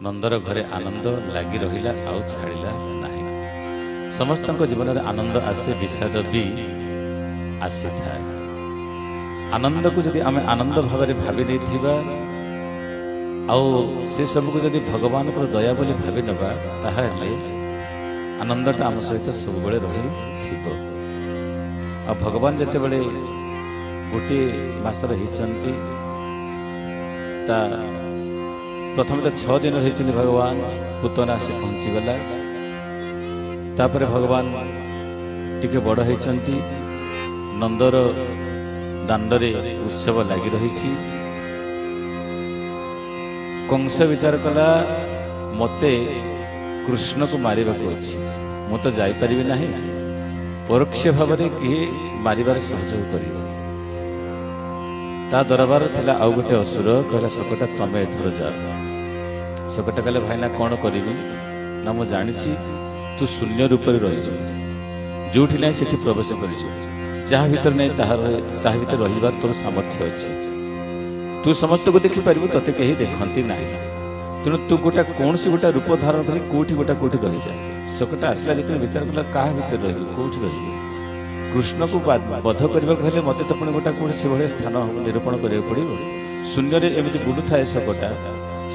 ନନ୍ଦର ଘରେ ଆନନ୍ଦ ଲାଗି ରହିଲା ଆଉ ଛାଡ଼ିଲା ନାହିଁ। ସମସ୍ତଙ୍କ ଜୀବନରେ ଆନନ୍ଦ ଆସେ, ବିଷାଦ ବି ଆସିଥାଏ। ଆନନ୍ଦକୁ ଯଦି ଆମେ ଆନନ୍ଦ ଭାବରେ ଭାବି ନେଇଥିବା ଆଉ ସେ ସବୁକୁ ଯଦି ଭଗବାନଙ୍କର ଦୟା ବୋଲି ଭାବି ନେବା, ତାହେଲେ ଆନନ୍ଦଟା ଆମ ସହିତ ସବୁବେଳେ ରହିଥିବ। ଆଉ ଭଗବାନ ଯେତେବେଳେ ଗୋଟିଏ ମାସର ହେଇଛନ୍ତି, ତା ପ୍ରଥମେ ତ 6 ଦିନ ହେଇଛନ୍ତି ଭଗବାନ, ପୁତନା ଆସି ପହଞ୍ଚିଗଲା। ତାପରେ ଭଗବାନ ଟିକେ ବଡ଼ ହେଇଛନ୍ତି, ନନ୍ଦର ଦାଣ୍ଡରେ ଉତ୍ସବ ଲାଗି ରହିଛି। କଂସ ବିଚାର କଲା, ମୋତେ କୃଷ୍ଣକୁ ମାରିବାକୁ ଅଛି, ମୁଁ ତ ଯାଇପାରିବି ନାହିଁ, ପରୋକ୍ଷ ଭାବରେ କେହି ମାରିବାର ସହଯୋଗ କରିବ। ତା ଦରବାର ଥିଲା ଆଉ ଗୋଟେ ଅସୁର, କହିଲା ଶକଟା ତମେ ଏଥର ଯାଅ। ଶକଟା କହିଲେ ଭାଇନା କ'ଣ କରିବି? ନା ମୁଁ ଜାଣିଛି ତୁ ଶୂନ୍ୟ ରୂପରେ ରହିଯିବୁ, ଯେଉଁଠି ନାହିଁ ସେଠି ପ୍ରବେଶ କରିଯିବୁ, ଯାହା ଭିତରେ ନାହିଁ ତାହା ଭିତରେ ରହିବାର ତୋର ସାମର୍ଥ୍ୟ ଅଛି। ତୁ ସମସ୍ତଙ୍କୁ ଦେଖିପାରିବୁ, ତୋତେ କେହି ଦେଖନ୍ତି ନାହିଁ, ତେଣୁ ତୁ କୌଣସି ଗୋଟେ ରୂପ ଧାରଣ କରି କୋଉଠି ରହିଯାଏ। ଶକଟା ଆସିଲା ଯେତେବେଳେ ବିଚାର କଲା, କାହା ଭିତରେ ରହିବୁ, କୋଉଠି ରହିବୁ? କୃଷ୍ଣକୁ ବଧ କରିବାକୁ ହେଲେ ମୋତେ ତ ପୁଣି କୋଉଠି ସେଭଳିଆ ସ୍ଥାନ ନିରୂପଣ କରିବାକୁ ପଡ଼ିବ। ଶୂନ୍ୟରେ ଏମିତି ବୁଲୁଥାଏ ଶକଟା,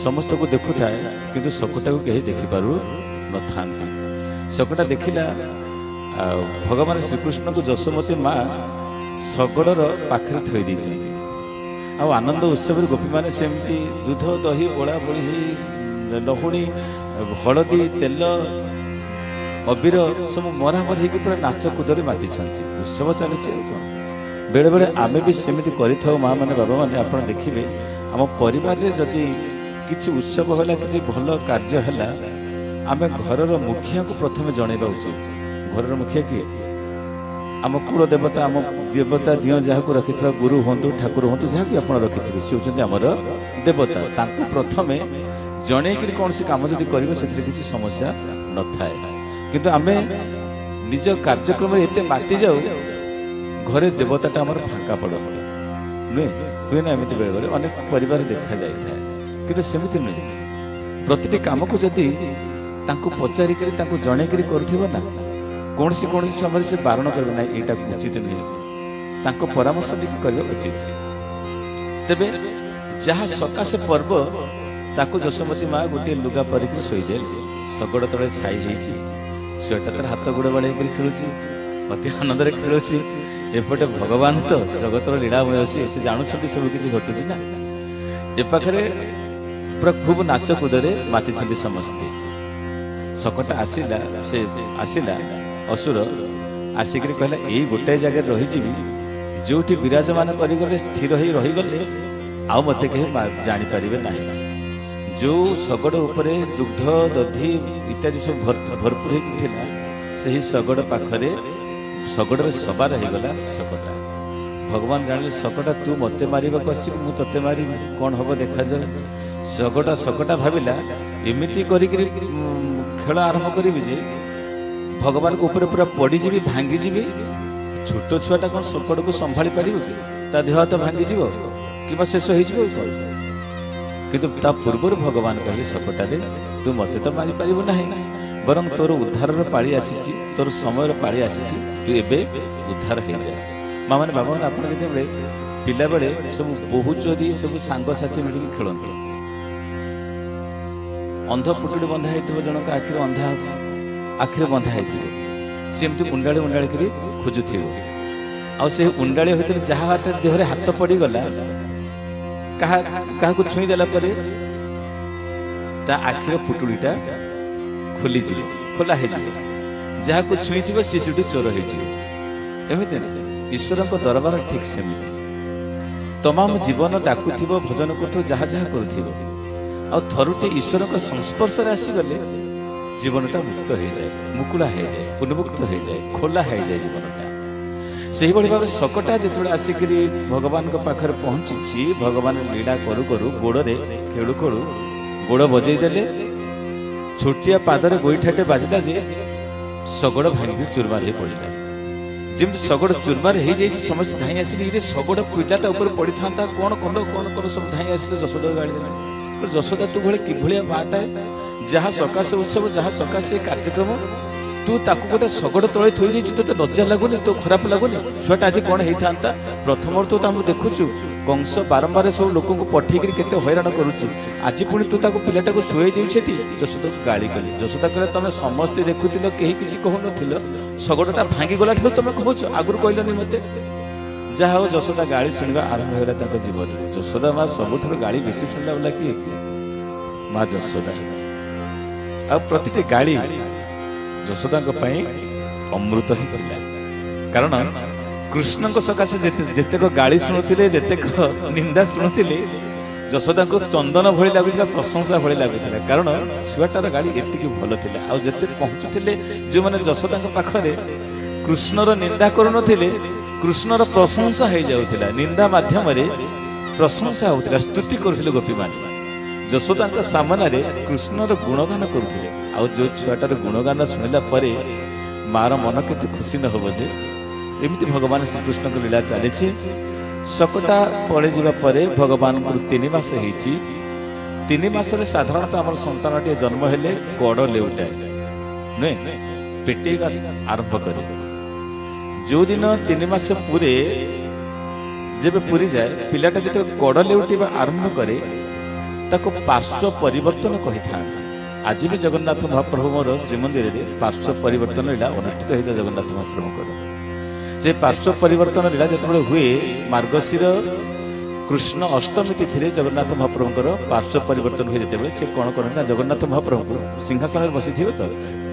ସମସ୍ତଙ୍କୁ ଦେଖୁଥାଏ, କିନ୍ତୁ ଶକଟାକୁ କେହି ଦେଖିପାରୁ ନଥାନ୍ତି। ଶକଟା ଦେଖିଲା ଭଗବାନ ଶ୍ରୀକୃଷ୍ଣଙ୍କୁ ଯଶୋମତୀ ମା ଶଗଡ଼ର ପାଖରେ ଥୋଇ ଦେଇଛନ୍ତି। ଆଉ ଆନନ୍ଦ ଉତ୍ସବରେ ଗୋପୀମାନେ ସେମିତି ଦୁଧ ଦହି ବୋଳା ବୋଳି ହେଇ ଲହୁଣୀ ହଳଦୀ ତେଲ ଅବିର ସବୁ ମରାମରି ହେଇକି ପୁରା ନାଚ କୁଦରେ ମାତିଛନ୍ତି। ଉତ୍ସବ ଚାଲିଛି। ବେଳେବେଳେ ଆମେ ବି ସେମିତି କରିଥାଉ। ମା ମାନେ ବାବା ମାନେ ଆପଣ ଦେଖିବେ, ଆମ ପରିବାରରେ ଯଦି କିଛି ଉତ୍ସବ ହେଲା, କିଛି ଭଲ କାର୍ଯ୍ୟ ହେଲା, ଆମେ ଘରର ମୁଖିଆକୁ ପ୍ରଥମେ ଜଣେଇବା ଉଚିତ। ଘରର ମୁଖିଆ କିଏ? ଆମ କୁଳ ଦେବତା, ଆମ ଦେବତା ଦିଅ ଯାହାକୁ ରଖିଥିବା, ଗୁରୁ ହୁଅନ୍ତୁ ଠାକୁର ହୁଅନ୍ତୁ, ଯାହାକୁ ଆପଣ ରଖିଥିବେ, ସେ ହେଉଛନ୍ତି ଆମର ଦେବତା। ତାଙ୍କୁ ପ୍ରଥମେ ଜଣେଇକିରି କୌଣସି କାମ ଯଦି କରିବ, ସେଥିରେ କିଛି ସମସ୍ୟା ନଥାଏ। କିନ୍ତୁ ଆମେ ନିଜ କାର୍ଯ୍ୟକ୍ରମରେ ଏତେ ମାତି ଯାଉ, ଘରେ ଦେବତାଟା ଆମର ଫାଙ୍କା ପଡ଼ ନୁହେଁ, ହୁଏ ନା? ଏମିତି ବେଳେବେଳେ ଅନେକ ପରିବାର ଦେଖାଯାଇଥାଏ। କିନ୍ତୁ ସେମିତି ନୁହେଁ। ପ୍ରତିଟି କାମକୁ ଯଦି ତାଙ୍କୁ ପଚାରିକରି ତାଙ୍କୁ ଜଣେଇକରି କରୁଥିବ ନା, କୌଣସି ସମୟରେ ସେ ବାରଣ କରିବେ ନାହିଁ, ଏଇଟା ଉଚିତ ନୁହେଁ, ତାଙ୍କ ପରାମର୍ଶ ନେଇକି କରିବା ଉଚିତ। ତେବେ ଯାହା ସକାଶେ ପର୍ବ, ତାକୁ ଯଶୋମତୀ ମା ଗୋଟିଏ ଲୁଗା ପରିକି ଶୋଇଦେଲେ। ଶଗଡ଼ ତଳେ ଛାଇ ହେଇଛି, ଛୁଆଟା ତାର ହାତ ଗୋଡ଼ ବାଡ଼େଇକରି ଖେଳୁଛି, ଅତି ଆନନ୍ଦରେ ଖେଳୁଛି। ଏପଟେ ଭଗବାନ ତ ଜଗତର ଲୀଳାମୟ ଅଛି, ସେ ଜାଣୁଛନ୍ତି ସବୁ କିଛି ଘଟୁଛି ନା। ଏ ପାଖରେ ପୁରା ଖୁବ୍ ନାଚ କୁଦରେ ମାତିଛନ୍ତି ସମସ୍ତେ। ଶକଟା ଆସିଲା ଅସୁର ଆସିକରି କହିଲା, ଏଇ ଗୋଟାଏ ଜାଗାରେ ରହିଯିବି, ଯୋଉଠି ବିରାଜମାନ କରିଗଲେ, ସ୍ଥିର ହେଇ ରହିଗଲେ, ଆଉ ମୋତେ କେହି ଜାଣିପାରିବେ ନାହିଁ। ଯୋଉ ଶଗଡ଼ ଉପରେ ଦୁଗ୍ଧ ଦଧି ଇତ୍ୟାଦି ସବୁ ଭରପୁର ହେଇକି ଥିଲା, ସେହି ଶଗଡ଼ ପାଖରେ ଶଗଡ଼ରେ ସବାର ହେଇଗଲା ଶକଟା। ଭଗବାନ ଜାଣିଲେ, ଶକଟା ତୁ ମୋତେ ମାରିବାକୁ ଆସିବୁ, ମୁଁ ତତେ ମାରିବି, କ'ଣ ହବ ଦେଖାଯାଉ। ଶକଟା ଭାବିଲା, ଏମିତି କରିକିରି ଖେଳ ଆରମ୍ଭ କରିବି ଯେ ଭଗବାନଙ୍କ ଉପରେ ପୁରା ପଡ଼ିଯିବି, ଭାଙ୍ଗିଯିବି। ଛୋଟ ଛୁଆଟା କ'ଣ ଶକଡ଼କୁ ସମ୍ଭାଳି ପାରିବ କି? ତା ଦେହ ହାତ ଭାଙ୍ଗିଯିବ କିମ୍ବା ଶେଷ ହେଇଯିବ କ'ଣ? କିନ୍ତୁ ତା ପୂର୍ବରୁ ଭଗବାନ କହିଲେ, ଶକଟାରେ ତୁ ମୋତେ ତ ମାରିପାରିବୁ ନାହିଁ, ବରଂ ତୋର ଉଦ୍ଧାରର ପାଳି ଆସିଛି, ତୋର ସମୟର ପାଳି ଆସିଛି, ତୁ ଏବେ ଉଦ୍ଧାର ହେଇଯାଏ। ମା ମାନେ ବାବା ମାନେ, ଆପଣ ଯେତେବେଳେ ପିଲାବେଳେ ସବୁ ବୋହୂ ଚୋରି ସବୁ ସାଙ୍ଗସାଥି ମିଳିକି ଖେଳନ୍ତି, ଅନ୍ଧ ପୁଟୁଳି ବନ୍ଧା ହେଇଥିବ, ଜଣଙ୍କ ଆଖିରେ ବନ୍ଧା ହେଇଥିବ, ସେ ଏମିତି ଉଣ୍ଡାଳି କରି ଖୋଜୁଥିବ। ଆଉ ସେ ଉଣ୍ଡାଳି ଭିତରେ ଯାହା ଦେହରେ ହାତ ପଡ଼ିଗଲା, କାହାକୁ ଛୁଇଁ ଦେଲା ପରେ ତା ଆଖିର ପୁଟୁଳିଟା ଖୋଲା ହେଇଯିବ। ଯାହାକୁ ଛୁଇଁଥିବ ସେ ସେଠି ଚୋର ହେଇଯିବ। ଏମିତି ନା, ଈଶ୍ୱରଙ୍କ ଦରବାର ଠିକ୍ ସେମିତି। ତମାମ ଜୀବନ ଡାକୁଥିବ, ଭଜନ କରୁଥିବ, ଯାହା କରୁଥିବ, ଆଉ ଥରୁଟେ ଈଶ୍ୱରଙ୍କ ସଂସ୍ପର୍ଶରେ ଆସିଗଲେ ଜୀବନଟା ମୁକ୍ତ ହେଇଯାଏ, ମୁକୁଳା ହେଇଯାଏ, ଉନ୍ମୁକ୍ତ ହେଇଯାଏ, ଖୋଲା ହେଇଯାଏ ଜୀବନଟା। ସେହିଭଳି ଭାବରେ ଶକଟା ଯେତେବେଳେ ଆସିକରି ଭଗବାନଙ୍କ ପାଖରେ ପହଞ୍ଚିଛି, ଭଗବାନ ଲୀଳା କରୁ କରୁ ଗୋଡ଼ରେ ଖେଳୁ ଗୋଡ଼ ବଜେଇ ଦେଲେ। ଛୋଟିଆ ପାଦରେ ଗୋଇଠାଟେ ବାଜିଲା ଯେ ଶଗଡ଼ ଭାଙ୍ଗି ଚୁରମାର ହେଇ ପଡ଼ିଲା। ଯେମିତି ଶଗଡ଼ ଚୁରମାର ହେଇଯାଇଛି, ସମସ୍ତେ ଧାଇଁ ଆସିଲେ, ଇରେ ଶଗଡ଼ ପିଲାଟା ଉପରେ ପଡ଼ିଥାନ୍ତା, କ'ଣ କଲ ସବୁ ଧାଇଁ ଆସିଲେ, ଯଶୋଦା ଗାଳି ଦେଲେ। ଯଶୋଦା ତୁ ଭଳି କିଭଳିଆ ମାଟା, ଯାହା ସକାଶେ ଉତ୍ସବ, ଯାହା ସକାଶେ କାର୍ଯ୍ୟକ୍ରମ, ତୁ ତାକୁ ଗୋଟେ ଶଗଡ଼ ତଳେ ଥୋଇ ଦେଇଛୁ, ତୋତେ ଲଜ୍ଜା ଲାଗୁନି, ତୋ ଖରାପ ଲାଗୁନି? ଛୁଆଟା ଆଜି କ'ଣ ହେଇଥାନ୍ତା? ପ୍ରଥମରୁ ତୁ ତାଙ୍କୁ ଦେଖୁଛୁ କଂସ ବାରମ୍ବାର ସବୁ ଲୋକଙ୍କୁ ପଠେଇକିରି କେତେ ହଇରାଣ କରୁଛି, ଆଜି ପୁଣି ତୁ ତାକୁ ପିଲାଟାକୁ ଶୁଆଇ ଦେଉ ସେଠି। ଯଶୋଦାକୁ ଗାଳି କଲି। ଯଶୋଦା କହିଲେ ତମେ ସମସ୍ତେ ଦେଖୁଥିଲ, କେହି କିଛି କହୁନଥିଲ, ଶଗଡ଼ଟା ଭାଙ୍ଗିଗଲା ଠାରୁ ତମେ କହୁଛ, ଆଗରୁ କହିଲନି ମତେ? ଯାହା ହଉ ଯଶୋଦା ଗାଳି ଶୁଣିବା ଆରମ୍ଭ ହେଲା ତାଙ୍କ ଜୀବନରେ। ଯଶୋଦା ମା ସବୁଠାରୁ ଗାଳି ବେଶୀ ଶୁଣିଲା ବୋଲା କିଏ? ମା ଯଶୋଦା। ଆଉ ପ୍ରତିଟି ଗାଳି ଯଶୋଦାଙ୍କ ପାଇଁ ଅମୃତ ହିଁ ଥିଲା। କାରଣ କୃଷ୍ଣଙ୍କ ସକାଶେ ଯେତେକ ଗାଳି ଶୁଣୁଥିଲେ, ଯେତେକ ନିନ୍ଦା ଶୁଣୁଥିଲେ, ଯଶୋଦାଙ୍କୁ ଚନ୍ଦନ ଭଳି ଲାଗୁଥିଲା, ପ୍ରଶଂସା ଭଳି ଲାଗୁଥିଲା। କାରଣ ଛୁଆଟାର ଗାଳି ଏତିକି ଭଲ ଥିଲା। ଆଉ ଯେତେ ପହଞ୍ଚୁଥିଲେ ଯେଉଁମାନେ ଯଶୋଦାଙ୍କ ପାଖରେ କୃଷ୍ଣର ନିନ୍ଦା କରୁନଥିଲେ, କୃଷ୍ଣର ପ୍ରଶଂସା ହେଇଯାଉଥିଲା। ନିନ୍ଦା ମାଧ୍ୟମରେ ପ୍ରଶଂସା ହଉଥିଲା, ସ୍ତୁତି କରୁଥିଲେ ଗୋପୀମାନେ। ଯଶୋଦାଙ୍କ ସାମନାରେ କୃଷ୍ଣର ଗୁଣଗାନ କରୁଥିଲେ। ଆଉ ଯେଉଁ ଛୁଆଟାର ଗୁଣଗାନ ଶୁଣିଲା ପରେ ମାର ମନ କେତେ ଖୁସି ନ ହବ ଯେ। ଏମିତି ଭଗବାନ ଶ୍ରୀକୃଷ୍ଣଙ୍କ ଲୀଳା ଚାଲିଛି। ଶକଟା ପଳେଇଯିବା ପରେ ଭଗବାନଙ୍କୁ 3 ମାସ ହେଇଛି। 3 ମାସରେ ସାଧାରଣତଃ ଆମର ସନ୍ତାନଟିଏ ଜନ୍ମ ହେଲେ କଡ଼ ଲେଉଟାଏ, ନୁହେଁ, ପେଟେଇବା ଆରମ୍ଭ କରେ। ଯେଉଁଦିନ 3 ମାସ ପୁରେ ଯେବେ ପୁରୀ ଯାଏ, ପିଲାଟା ଯେତେବେଳେ କଡ଼ ଲେଉଟିବା ଆରମ୍ଭ କରେ, ତାକୁ ପାର୍ଶ୍ୱ ପରିବର୍ତ୍ତନ କହିଥାନ୍ତି। ଆଜି ବି ଜଗନ୍ନାଥ ମହାପ୍ରଭୁଙ୍କର ଶ୍ରୀମନ୍ଦିରରେ ପାର୍ଶ୍ୱ ପରିବର୍ତ୍ତନ ଲୀଳା ଅନୁଷ୍ଠିତ ହୋଇଥାଏ। ଜଗନ୍ନାଥ ମହାପ୍ରଭୁଙ୍କର ସେ ପାର୍ଶ୍ୱ ପରିବର୍ତ୍ତନ ଲୀଳା ଯେତେବେଳେ ହୁଏ, ମାର୍ଗଶିର କୃଷ୍ଣ ଅଷ୍ଟମୀ ତିଥିରେ ଜଗନ୍ନାଥ ମହାପ୍ରଭୁଙ୍କର ପାର୍ଶ୍ୱ ପରିବର୍ତ୍ତନ ହୁଏ। ଯେତେବେଳେ ସେ କ'ଣ କରନ୍ତି ନା, ଜଗନ୍ନାଥ ମହାପ୍ରଭୁଙ୍କୁ ସିଂହାସନରେ ବସିଥିବେ ତ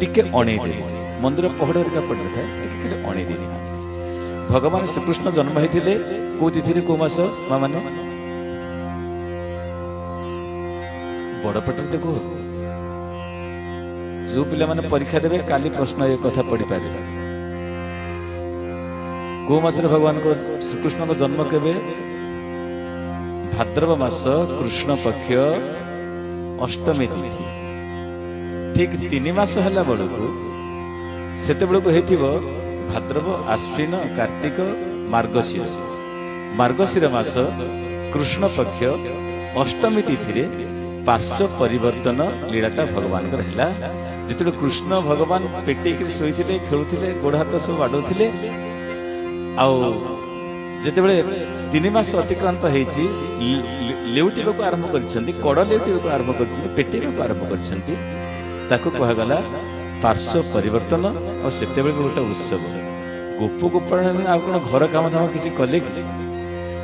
ଟିକେ ଅଣେଇ ଦେବେ, ମନ୍ଦିର ପହଡ଼ ହେରିକା ପଡ଼ିନଥାଏ, ଟିକେ ଖାଲି ଅଣେଇ ଦେଇଥାନ୍ତି। ଭଗବାନ ଶ୍ରୀକୃଷ୍ଣ ଜନ୍ମ ହେଇଥିଲେ କୋଉ ତିଥିରେ, କୋଉ ମାସ ମା ମାନେ? ବଡ଼ ପେଟରେ ଦେଖୁ। ଯେଉଁ ପିଲାମାନେ ପରୀକ୍ଷା ଦେବେ କାଲି ପ୍ରଶ୍ନ ଏ କଥା ପଢିପାରିବେ। କୋଉ ମାସରେ ଭଗବାନଙ୍କ ଶ୍ରୀକୃଷ୍ଣଙ୍କ ଜନ୍ମ କେବେ? ଭାଦ୍ରବ ମାସ କୃଷ୍ଣ ପକ୍ଷ ଅଷ୍ଟମୀ ତିଥି। ଠିକ 3 ମାସ ହେଲା ବେଳକୁ, ସେତେବେଳକୁ ହେଇଥିବ ଭାଦ୍ରବ, ଆଶ୍ୱିନ, କାର୍ତ୍ତିକ, ମାର୍ଗଶିର ମାସ କୃଷ୍ଣ ପକ୍ଷ ଅଷ୍ଟମୀ ତିଥିରେ ପାର୍ଶ୍ୱ ପରିବର୍ତ୍ତନ ଲୀଳାଟା ଭଗବାନଙ୍କର ହେଲା। ଯେତେବେଳେ କୃଷ୍ଣ ଭଗବାନ ପେଟେଇକିରି ଶୋଇଥିଲେ, ଖେଳୁଥିଲେ, ଗୋଡ଼ ହାତ ସବୁ ବାଡ଼ଉଥିଲେ, ଆଉ ଯେତେବେଳେ 3 ମାସ ଅତିକ୍ରାନ୍ତ ହେଇଛି, ଲେଉଟିବାକୁ ଆରମ୍ଭ କରିଛନ୍ତି, କଡ଼ ଲେଉଟିବାକୁ ଆରମ୍ଭ କରିଛନ୍ତି, ପେଟେଇବାକୁ ଆରମ୍ଭ କରିଛନ୍ତି, ତାକୁ କୁହାଗଲା ପାର୍ଶ୍ୱ ପରିବର୍ତ୍ତନ। ଆଉ ସେତେବେଳେ ଗୋଟେ ଉତ୍ସବ। ଗୋପ ଗୋପାଳନ ଆଉ କ'ଣ ଘର କାମ ଧାମ କିଛି କଲେ କି?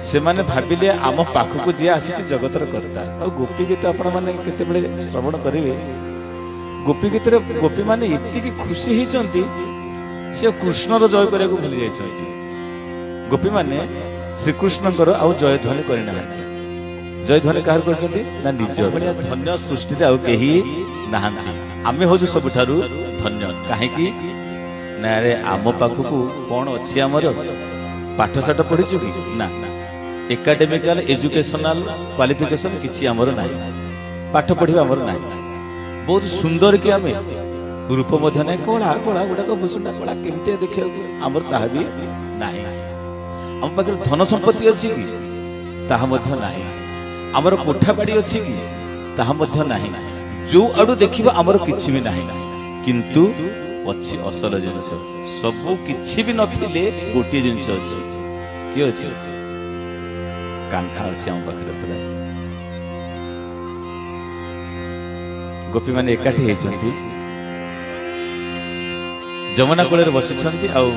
ସେମାନେ ଭାବିଲେ ଆମ ପାଖକୁ ଯିଏ ଆସିଛି ଜଗତର କର୍ତ୍ତା। ଆଉ ଗୋପୀ ଗୀତ ଆପଣମାନେ କେତେବେଳେ ଶ୍ରବଣ କରିବେ, ଗୋପୀ ଗୀତରେ ଗୋପୀମାନେ ଏତିକି ଖୁସି ହେଇଛନ୍ତି, ସେ କୃଷ୍ଣର ଜୟ କରିବାକୁ ଭୁଲି ଯାଇଛନ୍ତି। ଗୋପୀମାନେ ଶ୍ରୀକୃଷ୍ଣଙ୍କର ଆଉ ଜୟଧ୍ୱନି କରିନାହାନ୍ତି। ଜୟଧ୍ୱନି କାହାର କରିଛନ୍ତି ନା, ନିଜ ଭଳିଆ ଧନ୍ୟ ସୃଷ୍ଟିରେ ଆଉ କେହି ନାହାନ୍ତି। ଆମେ ହଉଛୁ ସବୁଠାରୁ ଧନ୍ୟ। କାହିଁକି ନା, ଆରେ ଆମ ପାଖକୁ କ'ଣ ଅଛି? ଆମର ପାଠଶାଠ ପଢିଛୁ କି? ନା, ଏକାଡେମିକାଲ ଏଜୁକେସନାଲ କ୍ୱାଲିଫିକେସନ କିଛି ଆମର ନାହିଁ, ପାଠ ପଢିବା ଆମର ନାହିଁ। ବହୁତ ସୁନ୍ଦର କି ଆମେ, ରୂପ ମଧ୍ୟ ନାହିଁ, କଳା କଳା ଗୁଡାକ ଭୂଷୁଣ୍ଡା କଳା, କେମିତି ଦେଖିବାକୁ, ଆମର ତାହା ବି ନାହିଁ। ଆମ ପାଖରେ ଧନ ସମ୍ପତ୍ତି ଅଛି କି? ତାହା ମଧ୍ୟ ନାହିଁ। ଆମର କୋଠା ବାଡି ଅଛି କି? ତାହା ମଧ୍ୟ ନାହିଁ। ଯୋଉ ଆଡୁ ଦେଖିବ ଆମର କିଛି ବି ନାହିଁ, କିନ୍ତୁ ଅଛି ଅସଲ ଜିନିଷ। ସବୁ କିଛି ବି ନଥିଲେ ଗୋଟିଏ ଜିନିଷ ଅଛି। କିଏ ଅଛି? କାହ୍ନା ଅଛି ଆମ ପାଖରେ। ପୁରା ଗୋପୀମାନେ ଏକାଠି ହେଇଛନ୍ତି, ଯମୁନା କୂଳରେ ବସିଛନ୍ତି, ଆଉ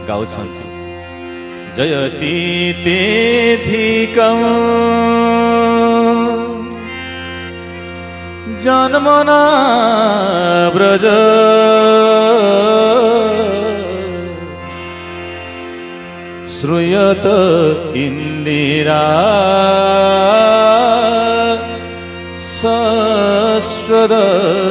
ଗାଉଛନ୍ତି, ଜୟତି ତେଧିକଂ ଜନ୍ମନା ବ୍ରଜ শ্রূয়ত ইন্দিরা সস্বদত্রহি।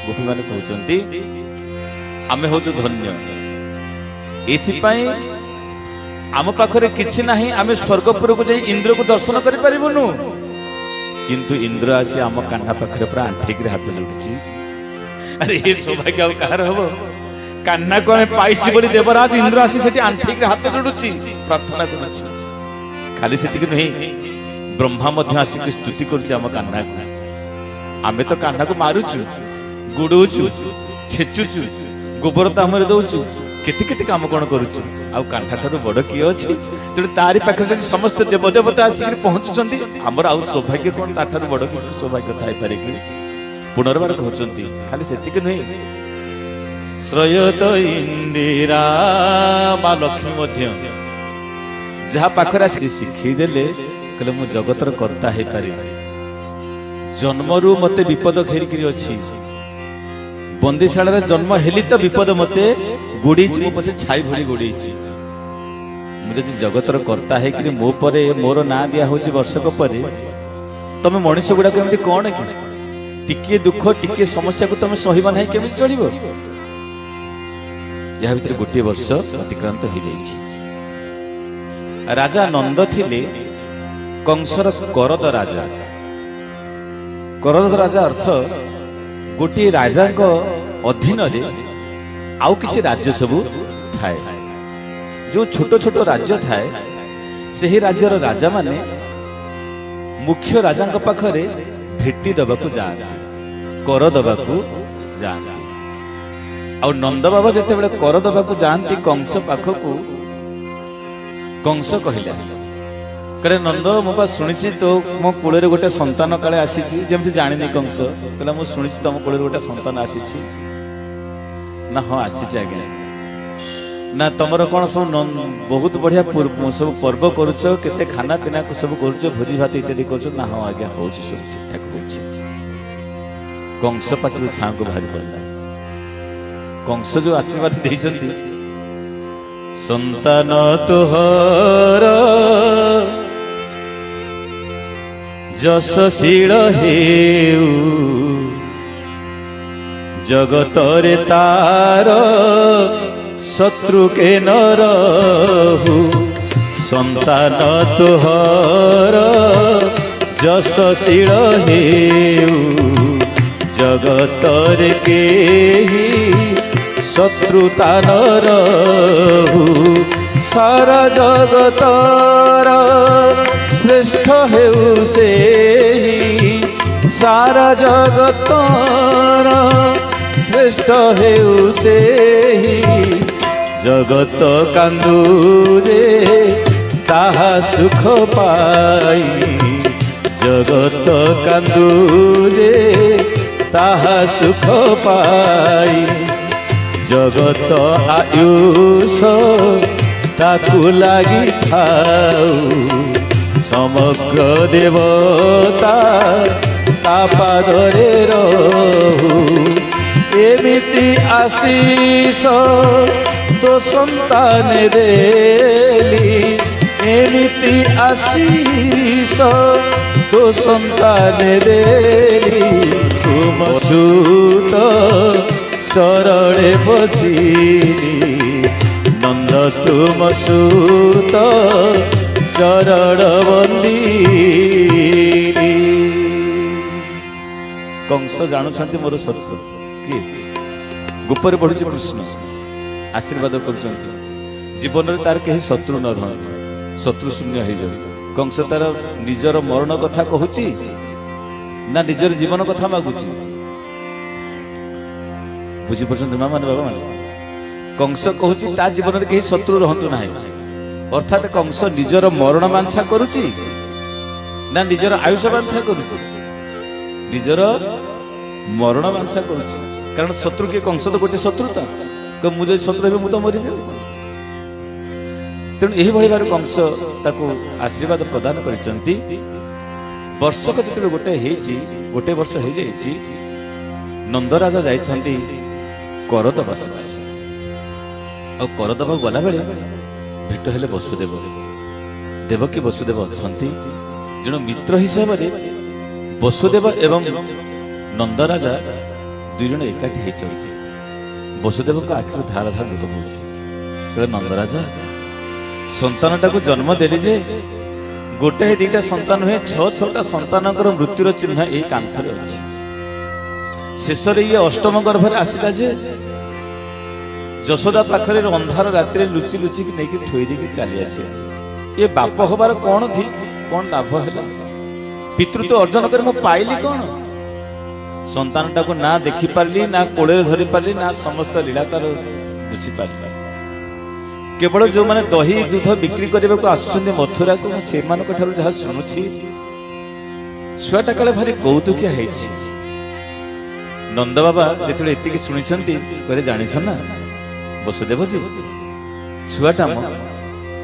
ଗୋପୀମାନେ କହୁଛନ୍ତି ଆମେ ହଉଛୁ ଧନ୍ୟ, ଏଥିପାଇଁ ଆମ ପାଖରେ କିଛି ନାହିଁ, ଆମେ ସ୍ୱର୍ଗପୁରକୁ ଯାଇ ଇନ୍ଦ୍ରକୁ ଦର୍ଶନ କରିପାରିବୁନୁ। କିନ୍ତୁ ଇନ୍ଦ୍ର ଆସି ଆମ କାହ୍ନା ପାଖରେ ପୁରା ଆଣ୍ଠେଇକିରି ହାତ ଯୋଡୁଛି। ଆରେ ଏ ସୌଭାଗ୍ୟ ଆଉ କାହାର ହବ? କାହ୍ନାକୁ ଆମେ ପାଇଛି ବୋଲି ଦେବରାଜ ଇନ୍ଦ୍ର ଆସି ସେଠି ଆଣ୍ଠେଇକିରି ହାତ ଯୋଡୁଛି, ପ୍ରାର୍ଥନା କରୁଛି। ଖାଲି ସେତିକି ନୁହେଁ, ବ୍ରହ୍ମା ମଧ୍ୟ ଆସିକି ସ୍ତୁତି କରୁଛି ଆମ କାହ୍ନାକୁ। ଆମେ ତ କାହ୍ନାକୁ ମାରୁଛୁ, ଗୁଡଉଛୁ, ଛେଚୁଛୁ, ଗୋବର ତାମରେ ଦଉଛୁ, କେତେ କେତେ କାମ କଣ କରୁଛୁ, ଆଉ କାହ୍ନା ଠାରୁ ବଡ କିଏ ଅଛି? ତେଣୁ ତାରି ପାଖରେ ଯଦି ସମସ୍ତ ଦେବଦେବତା ଆସିକି ପହଞ୍ଚୁଛନ୍ତି, ଆମର ଆଉ ସୌଭାଗ୍ୟ କଣ? ତାଠାରୁ ବଡ କିଛି ସୌଭାଗ୍ୟ ଥାଇପାରେ କି? ପୁନର୍ବାର କହୁଛନ୍ତି, ଖାଲି ସେତିକି ନୁହେଁ, ଶ୍ରୟତ ଇନ୍ଦିରା ମା ଲକ୍ଷ୍ମୀ ମଧ୍ୟ ଯାହା ପାଖରେ ଆସିକି ଶିଖେଇ ଦେଲେ, କହିଲେ ମୁଁ ଜଗତର କର୍ତ୍ତା ହେଇପାରିବି। ଜନ୍ମରୁ ମତେ ବିପଦ ଘେରିକିରି ଅଛି, ବନ୍ଦିଶାଳାରେ ଜନ୍ମ ହେଲି ତ ବିପଦ ମତେ ଗୋଡେଇଛି, ମୋ ପଛେ ଛାଇ ଭଳି ଗୋଡେଇଛି। ମୁଁ ଯଦି ଜଗତର କର୍ତ୍ତା ହେଇକିରି ମୋ ପରେ ମୋର ନାଁ ଦିଆ ହଉଛି ବର୍ଷକ ପରେ, ତମେ ମଣିଷ ଗୁଡାକ ଏମିତି କଣ କି? ଟିକିଏ ଦୁଃଖ ଟିକିଏ ସମସ୍ୟାକୁ ତମେ ସହିବା ନାହିଁ, କେମିତି ଚଳିବ? ଏହା ଭିତରେ ଗୋଟିଏ ବର୍ଷ ଅତିକ୍ରାନ୍ତ ହେଇଯାଇଛି। ରାଜା ନନ୍ଦ ଥିଲେ କଂସର କରଦ ରାଜା। କରଦ ରାଜା ଅର୍ଥ ଗୋଟିଏ ରାଜାଙ୍କ ଅଧୀନରେ ଆଉ କିଛି ରାଜ୍ୟ ସବୁ ଥାଏ। ଯୋଉ ଛୋଟ ଛୋଟ ରାଜ୍ୟ ଥାଏ, ସେହି ରାଜ୍ୟର ରାଜାମାନେ ମୁଖ୍ୟ ରାଜାଙ୍କ ପାଖରେ ଭେଟି ଦେବାକୁ ଯାଆନ୍ତି, କର ଦେବାକୁ ଯାଆନ୍ତି। ଆଉ ନନ୍ଦ ବାବା ଯେତେବେଳେ କର ଦେବାକୁ ଯାଆନ୍ତି କଂସ ପାଖକୁ, କଂସ କହିଲା, କହିଲେ ନନ୍ଦ, ମୁଁ ବା ଶୁଣିଛି ତୋ ମୋ କୋଳରେ ଗୋଟେ ସନ୍ତାନ କାଳେ ଆସିଛି। ଯେମିତି ଜାଣିନି କଂସ କହିଲା, ମୁଁ ଶୁଣିଛି ତମ କୋଳରେ ଗୋଟେ ସନ୍ତାନ ଆସିଛି। ନା ହଁ ଆସିଛି ଆଜ୍ଞା। ନା ତମର କଣ ସବୁ ବହୁତ ବଢିଆ ସବୁ ପର୍ବ କରୁଛ, କେତେ ଖାନା ପିନା ସବୁ କରୁଛ, ଭୋଜି ଭାତ ଇତ୍ୟାଦି କରୁଛ? ନା ହଁ ଆଜ୍ଞା ହଉଛି, ସବୁ ଠିକଠାକ ହଉଛି। କଂସ ପାଟିରୁ ଛାଁକୁ ବାହାରି ପଡ଼ିଲା। କଂସ ଯୋଉ ଆଶୀର୍ବାଦ ଦେଇଛନ୍ତି, ସନ୍ତାନ ତୁହର ଯଶଶୀଳ ହେଉ, ଜଗତରେ ତାର ଶତ୍ରୁ କେ ନ ରହୁ। ସନ୍ତାନ ତୁହର ଯଶଶୀଳ ହେଉ, ଜଗତରେ କେହି ଶତ୍ରୁତା ନ ରହୁ। ସାରା ଜଗତର ଶ୍ରେଷ୍ଠ ହେଉ ସେହି, ସାରା ଜଗତର ଶ୍ରେଷ୍ଠ ହେଉ ସେହି। ଜଗତ କାନ୍ଦୁ ଯେ ତାହା ସୁଖ ପାଇ, ଜଗତ କାନ୍ଦୁ ଯେ ତାହା ସୁଖ ପାଇ। ଜଗତ ଆୟୁଷ ତାକୁ ଲାଗିଥାଉ, ସମଗ୍ର ଦେବତା ତା ପାଦରେ ରହୁ। ଏମିତି ଆଶିଷ ତୋ ସନ୍ତାନ ଦେଲି, ଏମିତି ଆଶିଷ ତୋ ସନ୍ତାନ ଦେଲି। ତୁମ ସୁତ ଶରଣେ ବସିଲି, ନନ୍ଦ ତୁମ ସୁତ ଚରଣ ବନ୍ଦିଲି। କଂସ ଜାଣୁଛନ୍ତି ମୋର ଶତ୍ରୁ କିଏ? ଗୋପରେ ବଢୁଛି କୃଷ୍ଣ, ଆଶୀର୍ବାଦ କରୁଛନ୍ତି ଜୀବନରେ ତାର କେହି ଶତ୍ରୁ ନ ରହନ୍ତୁ, ଶତ୍ରୁ ଶୂନ୍ୟ ହେଇଯାଉ। କଂସ ତାର ନିଜର ମରଣ କଥା କହୁଛି ନା ନିଜର ଜୀବନ କଥା ମାଗୁଛି? ବୁଝିପାରୁଛନ୍ତି ମା ମାନେ, ବାବା ମାନେ? କଂସ କହୁଛି ତା ଜୀବନରେ କେହି ଶତ୍ରୁ ରହନ୍ତୁ ନାହିଁ, ଅର୍ଥାତ କଂସ ନିଜର ମରଣ ବାଞ୍ଛା କରୁଛି ନା ନିଜର ଆୟୁଷ ବାଞ୍ଛା କରୁଛି? ନିଜର ମରଣ ବାଞ୍ଛା କରୁଛି, କାରଣ ଶତ୍ରୁ କିଏ? କଂସ ତ ଗୋଟେ ଶତ୍ରୁତା, ମୁଁ ଯଦି ଶତ୍ରୁ ହେବି ମୁଁ ତ ମରିବି। ତେଣୁ ଏହିଭଳି ଭାବରେ କଂସ ତାକୁ ଆଶୀର୍ବାଦ ପ୍ରଦାନ କରିଛନ୍ତି। ବର୍ଷକ ଯେତେବେଳେ ଗୋଟେ ବର୍ଷ ହେଇଯାଇଛି, ନନ୍ଦରାଜା ଯାଇଛନ୍ତି କରଦବା ସକାଶେ। ଆଉ କରଦବା ଗଲାବେଳେ ଭେଟ ହେଲେ ବସୁଦେବ। ଦେବକୀ ବସୁଦେବ ଅଛନ୍ତି, ଜଣେ ମିତ୍ର ହିସାବରେ ବସୁଦେବ ଏବଂ ନନ୍ଦରାଜା ଦୁଇ ଜଣ ଏକାଠି ହେଇଛନ୍ତି। ବସୁଦେବଙ୍କ ଆଖିରୁ ଧାର ଧାର ଲୁହ ବହୁଛି। ନନ୍ଦରାଜା, ସନ୍ତାନଟାକୁ ଜନ୍ମ ଦେଲି ଯେ ଗୋଟାଏ ଦିଟା ସନ୍ତାନ ନୁହେଁ, 6-6ଟା ସନ୍ତାନଙ୍କର ମୃତ୍ୟୁର ଚିହ୍ନ ଏଇ କାନ୍ଥରେ ଅଛି। ଶେଷରେ ଇଏ ଅଷ୍ଟମ ଗର୍ଭରେ ଆସିଲା ଯେ ଯଶୋଦା ପାଖରେ ଅନ୍ଧାର ରାତିରେ ଲୁଚି ଲୁଚିକି ନେଇକି ଥୋଇ ଦେଇକି ଚାଲି ଆସିଲା। ये बाप हबार कौन थी कौन लाभ है पितृत्व अर्जन कर मु पाइली कौन संतानटा को ना देखी पारली ना कोड़े धरी पारली ना समस्त लीला तार बुझी पारली केवल जो माने दही दूध बिक्री करने को आसुचंदी मथुरा को से जहाँ शुणुछि छुआटा काले भारी कौतुकिया है नंद बाबा जो एति शुणी कहले जानी ना वसुदेव जी छुआटा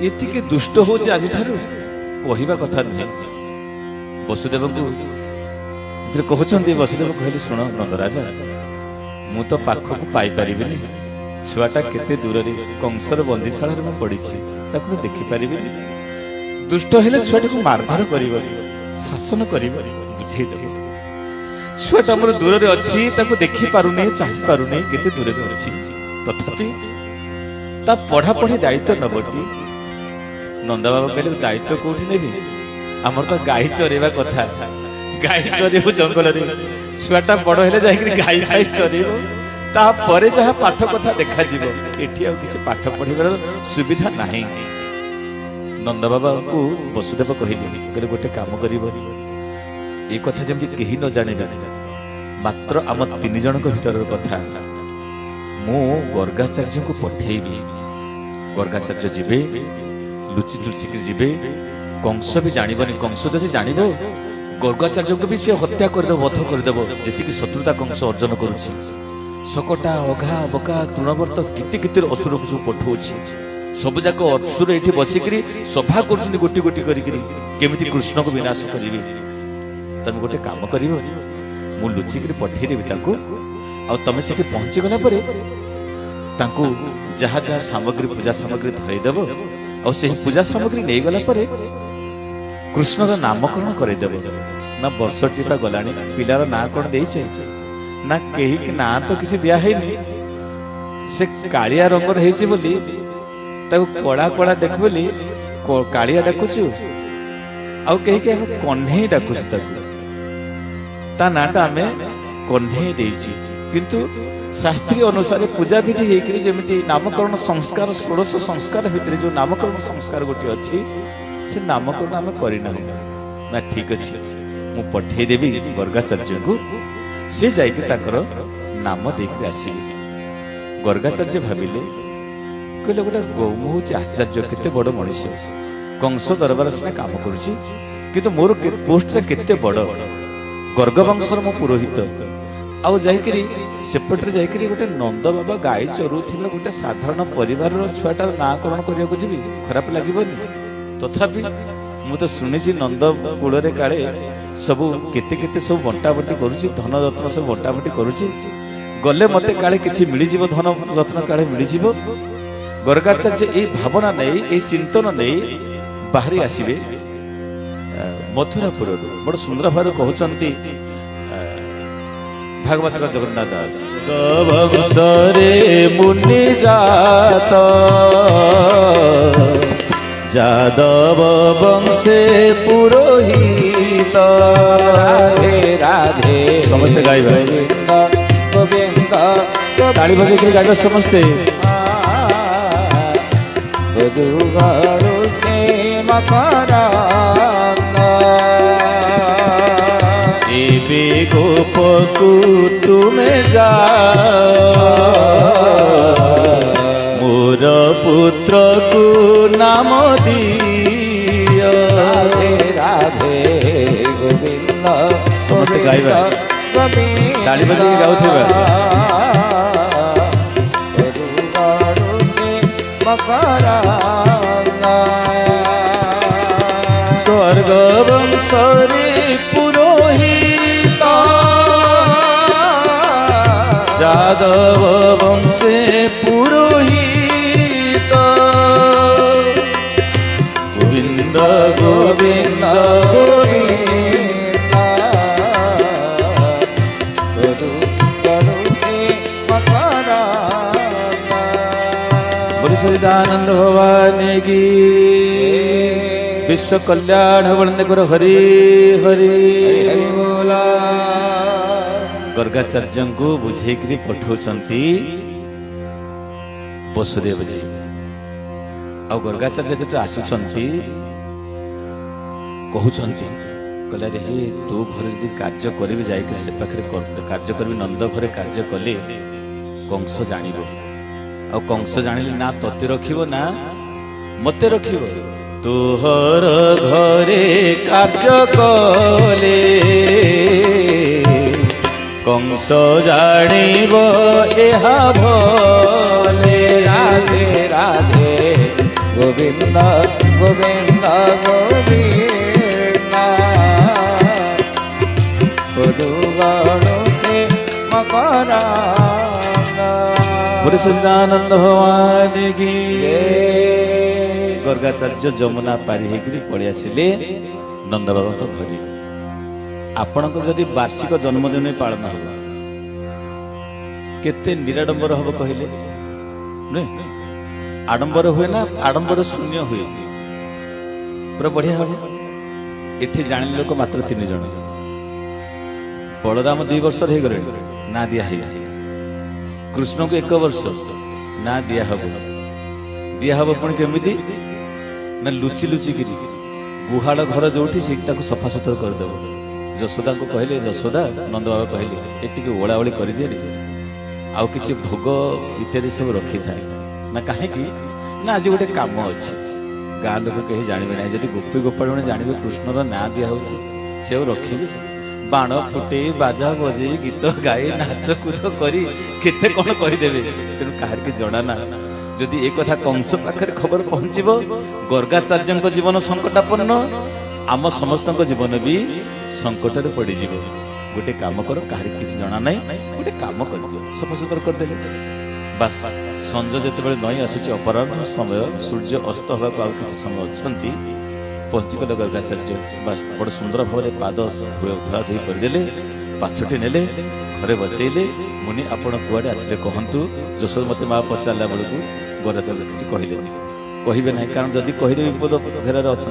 ये दुष्ट हो आज कहवा कथा नुहे वसुदेव को कहते वसुदेव कहले शुण नंदराजा मु तो पाख को पाई पारिबिनी छुआटा केते दूर कंसर बंदीशाला पड़ी तो देखिपारि दुष्ट हेले छुआटा को मारधर कर शासन कर बुझे छुआटा मोर दूर अच्छी देखी पारुनी चाह पारुनी केते दूर अच्छी तथापि ता पढ़ापढ़ी दायित्व नबटी नंदा बाबा कहले दायित्व कौटी नेबी आमर तो गाई चरेवा कथा गाई चरेबो जंगल रे छुआटा बड़ हेले जाई गाई गाई चरेबो तापर जहाँ पाठ कथा देखा एठी किसी पाठ पढ़िबार सुविधा नाही नंद बाबा को वसुदेव कहले गोटे काम करिबो ए कथा जमि केही न जाने मात्र आम तीन जन भीतर कथा मु गर्गाचार्य को पठेबी गर्गाचार्य जीवे लुचि लुचिक जीवे कंस भी जानबनी कंस जदि जानिब गर्गाचार्य को भी से हत्या करदेव वध करदेव जी शत्रुता कंस अर्जन करुछि सकटा अघा बका तृणवर्त किति किति असुर को सब पठाऊछि सब जाक असुर एठी बसिकरी सभा करछन गोटी गोटी करिकरी केमिति कृष्ण को विनाश करिवे तमे गोटे काम करिवो मु लुचिकरी पठेई देबी ताको आ तमे सेठी पहुंची गला परे ताको जहा जहा सामग्री पूजा सामग्री धरई देबो आ सेही पूजा सामग्री नै गला परे कृष्ण रा नामकरण करई देबो ना वर्ष टिपा गलानी पिलार ना कोन देई छै ना कही ना तो किसी दिया है नहीं से कालिया रंगर है बोली कड़ा कड़ा देख बोली कालिया डाकुचु आउ कही के हम कन्हे डाकुचु ता नाटा आमे कन्हे देइछु किंतु शास्त्रीय अनुसार पूजा विधि हेकरी जेमिति नामकरण संस्कार 16 संस्कार भितर जो नामकरण संस्कार गोटी अछि से नामकरण आमे करिना ना ठीक अछि मु पठे देबी गर्गाचार्य को से जाकर नाम देकर आसिले गर्गाचार्य भाविले कहले गोटे गौम हूँ आचार्य केते बड़ मनुष्य कंस दरबार से काम करुछि किंतु मोर पोस्ट केते बड़ गर्ग वंशर मो पुरोहित आउ जाइकरी सेपटे जाइकरी गोटे नंद बाबा गाई चरुथिबा गोटे साधारण परिवार छुआटार नाकरण करिया को जीवी खराब लागिबनी तथापि मु तो सुनिछि नंद कूଳରେ काळे सबू केते केते सब बंटा बंटी करुछि धन रत्न सब बंटा बंटी करुछि गले मते काळे किछि मिली जीवो धन रत्न काळे मिली जीवो गर्गाचार्य ए भावना नै ए चिंतन नै बाहरी आसीबे मथुरापुर बड़ सुंदर भाव कहउचंती भागवत जगन्नाथ दास गवंशरे मुनि जात जादव वंशे पुरोहित राधे राधे समस्त गाइबा गोविंद ताली बजे के गाइबा समस्त बदुगाड़ुछे मकरा एबे गोपकु तुमे जा मोर पुत्र को नाम दिया राधे राधे गोविंद समस्त गाइबा ताली बजे के गाउथेबा गर्ग वंशरे पुरोहित जादव वंशे पुरोहित गोविंद गोविंद गोविंद सचिदानंद भवानी की विश्व कल्याण वंदे गुरु हरि हरि हरि बोला गर्गाचार्य को बुझेकरी पठाउछंती वसुदेव जी आ गर्गाचार्य जब आसुछंती कहते कहला रे हे तू घर यदि कार्य करी जाकर से पाखे कार्य करी नंद घरे कार्य कले कंस जान आ कंस जानिले ना तते रखिब ना मते रखिब तोहर घरे कार्य कले कंस जानिब एहा भले राधे राधे गोविंद गोविंद गोविंद उदुगणु से मकरा बोले सच्चिदानंद भगवान की गर्गाचार्य जमुना पारी होकर पलि आसिले नंद बाबा घरे आपण जदि वार्षिक जन्मदिन पालन हो केते निराडंबर हम कहले आडंबर हुए ना आडंबर शून्य हुए पूरा बढ़िया हम एठी जानिले लोक मात्र 3 जन बलराम 2 वर्ष हो गले ना दिया है कृष्ण को 1 वर्ष ना दिया हम पुणी केमिति ना लुचि लुचि किरी गुहाड़ घर जोठी से सफा सुतरा करदेव यशोदा को कहले यशोदा नंद बाबा कहले ये ओला ओली कर दिए आउ किसी भोग इत्यादि सब रखी थाए ना कहीं ना आज गोटे कम अच्छे गाँ लोक कहीं जानवे ना जब गोपी गोपाल मैंने जानवे कृष्णर ना दिया से रखी बाण फुटे बाजा बजे गीत गाए नाच कूद करते कौन करदेवे तेणु कहार की जना ना जदि एक कथा कंस पाखे खबर पहुंचब गर्गाचार्य जीवन संकटापन्न आम समस्त जीवन भी संकट पड़ज गोटे काम कर कहार किसी जना ना गोटे काम कर सफा सुतर करदे बास संज जो नई आसूची अपराह्न समय सूर्य अस्त होगा किसी समय अच्छा पहुँचीगले गर्गाचार्य बास बड़ सुंदर भाव पाद धुआ धुई करदे पाछटी ने घरे बसैले मुनि आपण कुआड़े आसिले कहतु यशोद मत माँ पचारा बेलू गर्गाचार्य किसी कहले कहे ना कारण जदि कहीदे विपद घेरार अच्छा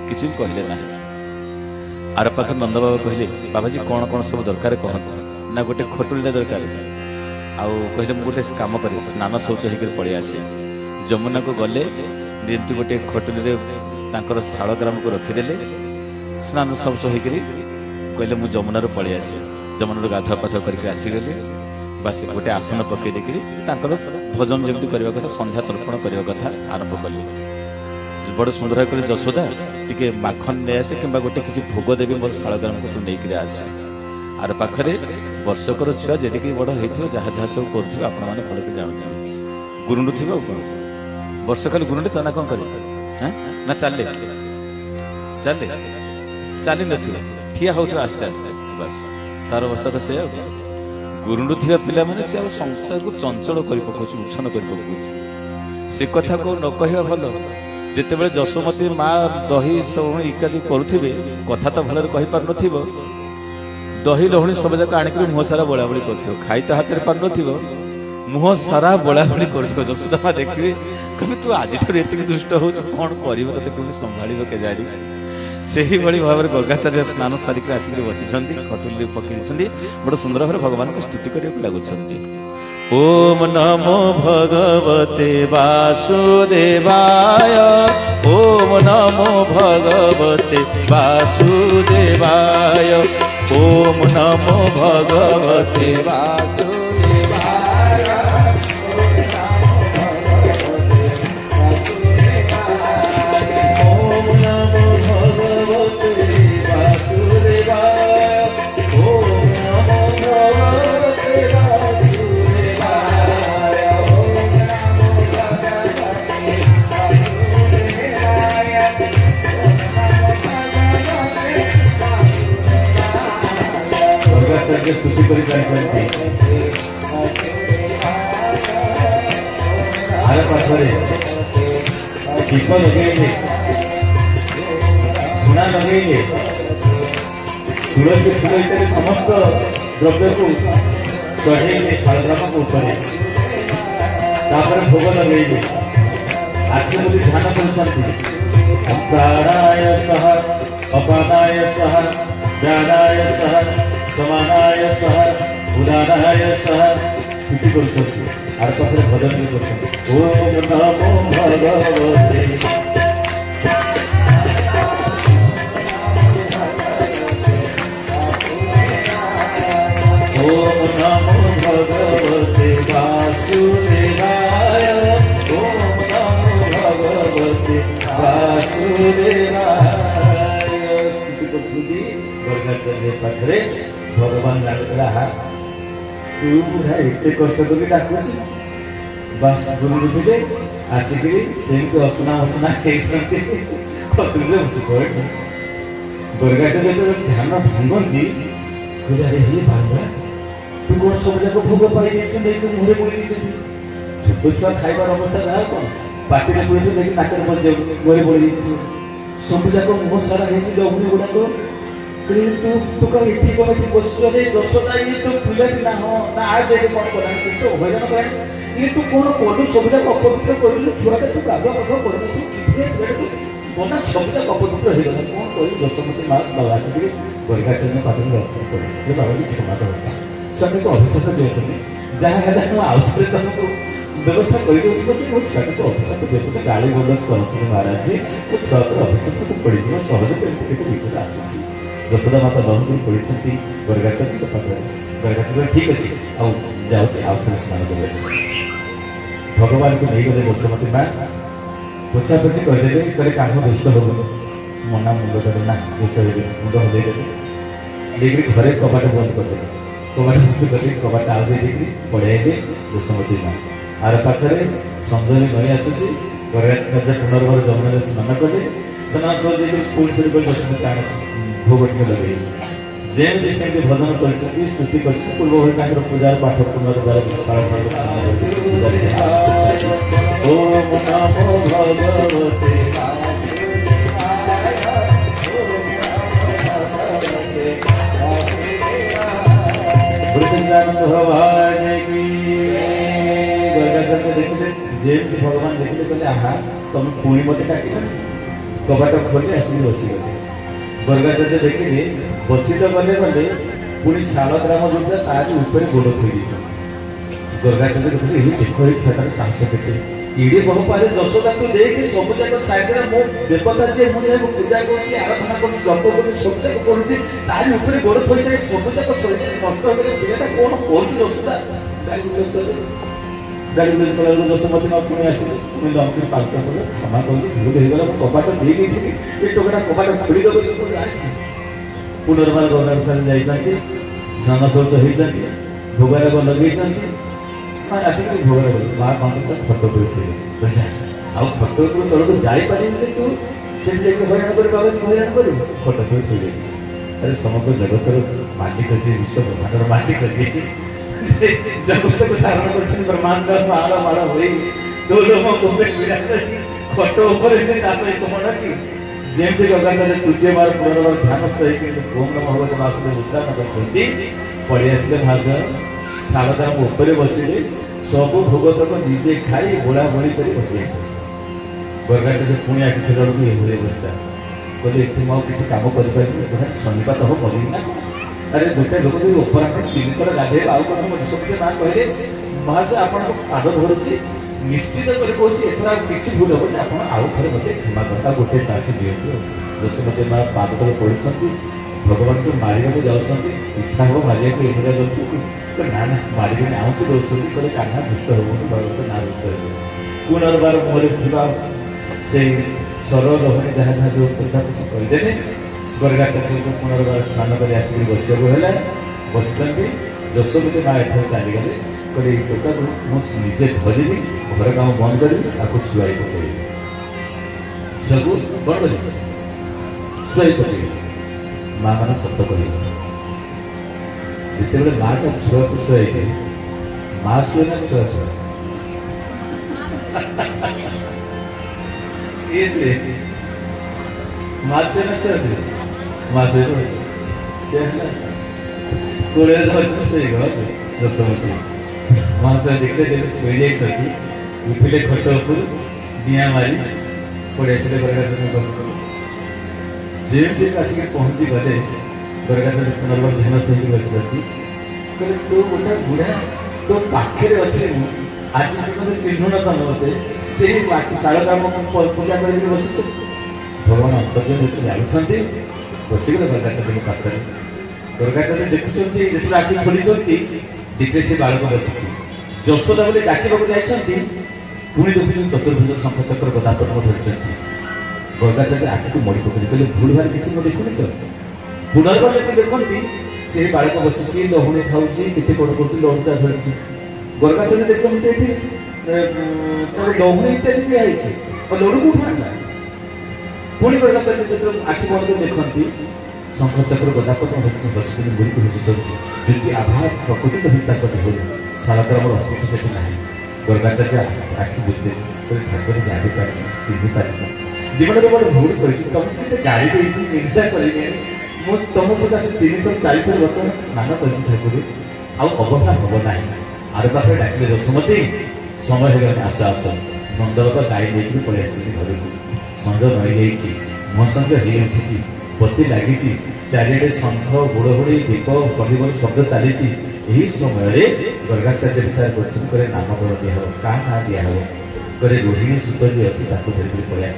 किसी भी कहले ना आर पाखे नंद बाबा कहले बाबाजी कौन कौन सब दरकार कहतु ना गोटे खटुली दरकार आउ कहले गोटे काम कर स्नान शौच होकर पलि आसे जमुना को गले निमती गोटे खटुली शालग्राम को रखीदे स्नान शौच होकर कहले मुझे जमुनार पलि आसे जमुनार गाधुआ पाधुआ करके आसीगले बास गोटे आसन पकई देकर भजन जमी करने कथा संध्या तर्पण करने कथा आरंभ कले बड़ सुंदर कर यशोदा टिके माखन ले आसे कि गोटे किसी भोग देवी मोर शालग्राम को तू नहीं आसे आर पाखे वर्षकर छुआ जी बड़ हो जहाँ जहाँ सब कर भल जानते गुरुंडु थी वर्ष खाली गुरुंडे तो ना कौन कर ना चले चले चली न ठिया हो आस्ते आस्ते बस तार अवस्था तो से गुरुंडु थी पिला माने से संसार को चंचल कर पकाउछ उछन कर पकाउछ से कथा को न कहवा भल जिते बड़े जशोमती माँ दही लहुणी इत्यादि करुवे कथा तो भलरे कही पार नथिबो दही लहुणी सब जाक आनिक मुह सारा बोला बोली कर खाई तो हाथ में पार न मुह सारा बोला बोली कर जशोदा माँ देखिए कभी तू आज एत दुष्ट हो कौन कर संभाल के जाड़ी से ही भाव में गर्गाचार्य स्नान सारिक आसिक बसी खटुली पकई बड़ सुंदर भाव भगवान को स्तुति करने लगुच ओम नमो भगवते वासुदेवाय ओम नमो भगवते वासुदेवाय ओम नमो भगवते वासुदेवाय ओम नमो भगवते वासुदेवाय ओम नमो भगवते स्तुति कर दीप लगे सुना लगे तुलसी फूल इत्यादि समस्त द्रव्य को चढ़े शालग्राम को ऊपर भोग लगे आखि मुझे ध्यान कर प्राणाय सह अपानाय सह ज्ञानाय सह समानाय सह उदानाय सह स्तुति कर भजन भी कर ओम नमो भगवते ଗଙ୍ଗାଚାର୍ଯ୍ୟ ପାଖରେ ଭଗବାନ ଜାଣିଥିଲା ତୁ ବୁଢା ଏତେ କଷ୍ଟ କରି ଡାକୁଛୁ। ବାସ୍ ଗୁରୁ ଥିଲେ ଆସିକିରି ସେମିତି ଅସନା ଅସନା ହେଇଛନ୍ତି ଖଟୁରେ ବସି ପଡେ। ଗଙ୍ଗାଚାର୍ଯ୍ୟ ଯେତେବେଳେ ଧ୍ୟାନ ଭାଙ୍ଗନ୍ତି ଆରେ ହେ ଭାଙ୍ଗା ତୁ କଣ ସବୁ ଯାକ ଭୋଗ ପାଇ ଯାଇଛନ୍ତି ଏଇଠୁ ମୁହଁରେ ପଡି ଦେଇଛନ୍ତି। ଛୋଟ ଛୁଆ ଖାଇବାର ଅବସ୍ଥା ଯାହା କଣ ପାଟିରେ ପୁରେଇଛୁ ନେଇକି ନାକରେ ବସିଯାଉ ମୁହଁରେ ପଡି ଯାଇଛୁ। ସବୁ ଯାକ ମୁହଁ ସାରା ହେଇଛି ଲହୁଣୀ ଗୁଡାକ। କିନ୍ତୁ ତୁ କଣ ଏଠି କଣ ଏଠି ବସିଛୁ ଯଶୋଦା ଇଏ ତ ପିଲାଟି ନା ହଁ ନା ଆ ଦେଖେ କଣ କଲାଣି କିନ୍ତୁ ହଇରାଣ କଲାଣି ଇଏ ତୁ କଣ କଲୁ ସବୁ ଯାକ ଅପବିତ୍ର କରିଲୁ ଛୁଆଟା ତୁ ଗାଧୁଆ ପାଧୁଆ କରିନୁ ତୁ ମନା ସବୁ ଯାକ ଅପବିତ୍ର ହେଇଗଲା କଣ କହିଲୁ ଯଶୋମତୀ ମା ଆସିକିରି ଗଙ୍ଗାଚାର୍ଯ୍ୟ ପାଖରେ ଅର୍ପଣ କଲେ ବାବାଜୀ କ୍ଷମା କରନ୍ତା ସ୍ୱାମୀକୁ ଅଭିଶାପ ଦିଅନ୍ତୁନି ଯାହା ହେଲେ ମୁଁ ଆଉଥରେ ତମକୁ ବ୍ୟବସ୍ଥା କରିଦେଉଛି ପଛେ ମୋ ଛୁଆଟାକୁ ଅଭିଶାପ ଦିଅନ୍ତୁ ଗାଳି ବୋଲଜ କରନ୍ତୁନି ମହାରାଜଜୀ ମୋ ଛୁଆ ଉପରେ ଅଭିଶାପ ପଡ଼ିଯିବ ସହଜରେ ଏମିତି କେତେ ବିପଦ ଆସୁଛି। ଯଶୋଦା ମାତା ଲହୁଣୀ ପଡ଼ିଛନ୍ତି ଗଙ୍ଗାଚାର୍ଯ୍ୟଙ୍କ ପାଖରେ। ଗଙ୍ଗାଚାର୍ଯ୍ୟ ଠିକ ଅଛି ଆଉ ଯାଉଛି ଆଉ ଥରେ ସ୍ନାନ କରିବାକୁ। ଭଗବାନଙ୍କୁ ନେଇଗଲେ ଯଶୋମତୀ ମା ପୋଛାପୋଛି କରିଦେଲେ କହିଲେ କାମ ଦୁଷ୍ଟ ହବନି ମନା ମୁଣ୍ଡ ଦେବେ ନା ଦୁଷ୍ଟ ହେବେ ମୁଣ୍ଡ ହଲେଇଦେବେ ଦେଇକିରି ଘରେ କବାଟ ବନ୍ଦ କରିଦେଲେ। କବାଟ ବନ୍ଦ କରିଦେଇ କବାଟ ଆଉଜାଇ ଦେଇକିରି ପଳେଇଲେ ଯଶୋମତୀ ମା। ଆର ପାଖରେ ସଞ୍ଜୟ ନଈ ଆସୁଛି ଗଙ୍ଗାଚାର୍ଯ୍ୟ ପୁନର୍ବାର ଯମୁନାରେ ସ୍ନାନ କଲେ। ସ୍ନାନ ସରିଯାଇକରି ପୁଣି ଥରେ କରି ଯଶୋମତୀ ଆଣ ଭୋଗ ଟିକେ ଲଗେଇଲେ। ଯେମିତି ସେମିତି ଭଜନ କରିଛନ୍ତି ସ୍ତୁତି କରିଛନ୍ତି ପୂର୍ବ ଭଳି ତାଙ୍କର ପୂଜାର ପାଠ ପୁନର୍ବାର ସ୍ନାନ ଓମ୍ ନମୋ ଭଗବତେ कृष्णानंद भगवान की। गंगाचार्य देखिले जेमती भगवान देखिले कहले आहा तुम पुणी मते डाकिल कबाट खोली आसी बसी गले। गंगाचार्य देखिले बसी तो गले गले पुणी शालग्राम जोटा तारी ऊपर गोड़ थई दिया। गंगाचार्य देखिले एही देखो ए छटार साहस केते इडे बहुपारे यशोदा को देख सब जाक साइड रे मो देवता जे मु जे पूजा करछि आराधना करछि जप करछि सब जाक करछि तारी ऊपर गोड़ थई साइड सब जाक शरीर नष्ट होले पिलेटा कोन करछि यशोदा गाली कला यशोमती मा पुणी आसिले पुणी लंकी पाल्टा कर क्षमा करली भूल हे गला कबाट दे गई ए टोकरा कबाट खोली दबो को जाछि। पुनर्बार गंगाचार्य जाइछन्ति स्नान शौच होइछन्ति भोगराग लगेइछन्ति आसिक भोगर माँ कौन फटो कर आउ फटो तौक जापर तू से हईराण कर बाबा हईराण कर फटो कर थी अरे समग्र जगत मालिक अच्छे विश्व ब्रह्मांड मालिक अच्छे जगत को धारण कर ब्रह्मांड माड़ माड़ हो फटो मन कि जमी गंगाचार्य तृतीय बार पुनर्बार ध्यानस्थ ओम नमः भगवते वासुदेव उच्चारण करते पड़े आसिले महाशय शारदाराम ऊपर बसिले सब भोगतक निजे खाई बोला बोली कर बसी। गंगाचार्य पुणी आखि खोला बेलू ये अवस्था कहले एଠି ମୁଁ କିଛି କାମ କରିପାରିବି ଶନିପାତ ହବ କରିବି ନା। अरे गोटे लोक जो अपराह 3 थर गाधे आउ कौन मो सबके ना कहले महाशय आपन पाद धरुची निश्चित कर कहूँ एथर किसी भूल हम आप आउ थे मत क्षमा करता गोटे चान्स दिखु। यशोमती माँ पाद तले पड़ती भगवान को मारे जाऊँच इच्छा हम मारे एमरिया जंतु ना ना मारे आउँसी दोष कहे कान्हा दुष्ट हो भगवत ना दुष्ट हो पुनर्बार मुहर से स्वर रही जहाँ जहाँ सब पोछापोछी करदे। गंगाचार्य को पुनर्बार स्नान कर आसिक बसवाक है बसती। यशोमती माँ एठार चलीगले कहले टोका मुझे धरवि घर काम बंद करी आपको शुआई पकड़ी छुआ को कौन कर शुआई पकड़ी माँ मैंने सत कर जिते माँ का छुआ को शुआई माँ शुए ना छुआ शुआ माँ छुए ना छुआ शुए माँ शुए कोड़े यशोमती महाशय देखले जब शुई जाती उठिले खट उपर दिया मारी पड़े आसे गंगाचार्य जेमती आसिक पहुँची गले गंगाचार्य पुनर्बार ध्यान थी बस कहले तो गोटे बुढ़ा तो पाखे अच्छे आज पर्यटन चिन्ह न तो मत से शारदा पूजा कर बस भगवान अंतर्जन जानते बसिगले गंगाचार्य पाखे गंगाचार्य देखुं जो आखि खोली देखते से बालक बसी यशोदा बोले डाकवाक जाती पुणी देखुं चतुर्भुज शंख चक्र गदापद्म धरती। गंगाचार्य आखि को मड़ी पकड़ी कहले भूल भाल किसी देखुनि तो ପୁନର୍ବାର ଯଦି ଦେଖନ୍ତି ସେ ବାଳକ ବସିଛି ଲହୁଣୀ ଖାଉଛି କେତେ କଣ କରୁଛି ଲହୁଣୀଟା ଧରିଛି ଗର୍ଗାଚାର୍ଯ୍ୟ ଦେଖନ୍ତି ଏଠି ତାର ଲହୁଣୀ ଇତ୍ୟାଦି ଦିଆହେଇଛି ଆଉ ଲଡୁ କୋଉଠୁ ଆଣିଲା ପୁଣି ଗର୍ଗାଚାର୍ଯ୍ୟ ଯେତେବେଳେ ଆଖି ବନ୍ଦ କରି ଦେଖନ୍ତି ଶଙ୍ଖ ଚକ୍ର ଗଦାପଦ୍ମ ଧରିଛନ୍ତି ବସିଛନ୍ତି ଗୁରିକୁ ବୁଝୁଛନ୍ତି ଯଦି ଆଭା ପ୍ରକୃତିକ ହିତା କରି ହୁଏ ସାରାତର ଆମର ଅସ୍ତିତ୍ୱ ସେଠି ନାହିଁ ଗର୍ଗାଚାର୍ଯ୍ୟ ଆଖି ବୁଝିଲେ ଠାକୁର ଜାଣିପାରିନି ଚିହ୍ନି ପାରିନି ଜୀବନରେ ଗୋଟେ ଭୁଲ କରିଛି ତମକୁ କେତେ ଗାଳି ଦେଇଛି ନିନ୍ଦା କରିନି ମୁଁ ତମ ସହିତ ଆସି 3 ଥର 4 ଥର ବର୍ତ୍ତମାନ ସ୍ନାନ କରିଛି ଠାକୁର ଆଉ ଅବହେଳା ହବ ନାହିଁ ଆର ପାଖରେ ଡାକିଲେ ଯଶୋମତୀ ସମୟ ହେଇଗଲାଣି ଆସ ଆସ ନନ୍ଦର ଗାଈ ନେଇକି ପଳେଇ ଆସିଛି ଘରକୁ ସଞ୍ଜ ରହିଯାଇଛି ମୁହଁ ସଞ୍ଜ ହେଇ ଉଠିଛି ପତି ଲାଗିଛି ଚାରିଆଡେ ଶଙ୍ଖ ହୁଳହୁଳି ଦୀପ କଲିବର ଶବ୍ଦ ଚାଲିଛି ଏହି ସମୟରେ ଗର୍ଗାଚାର୍ଯ୍ୟ ବିଚାର କରୁଛନ୍ତି କହିଲେ ନାମକରଣ ଦିଆହବ କାହା ନାଁ ଦିଆହବ କହିଲେ ରୋହିଣୀ ସୂତ ଯିଏ ଅଛି ତାକୁ ଧରିକି ପଳେଇ ଆସ